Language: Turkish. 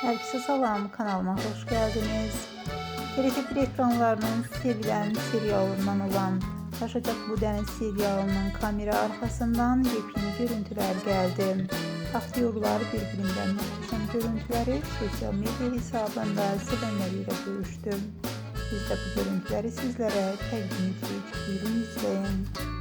Herkese salam, kanalıma hoş geldiniz. TRT1 ekranlarının sevilen serialından olan Taşacak Bu Deniz serialının kamera arkasından yepyeni görüntüler geldi. Aktyorlar birbirinden muhteşem görüntüleri sosyal medya hesabında sevenleriyle bölüştü. Biz de bu görüntüleri sizlere təqdim etdik. Buyurun izleyin.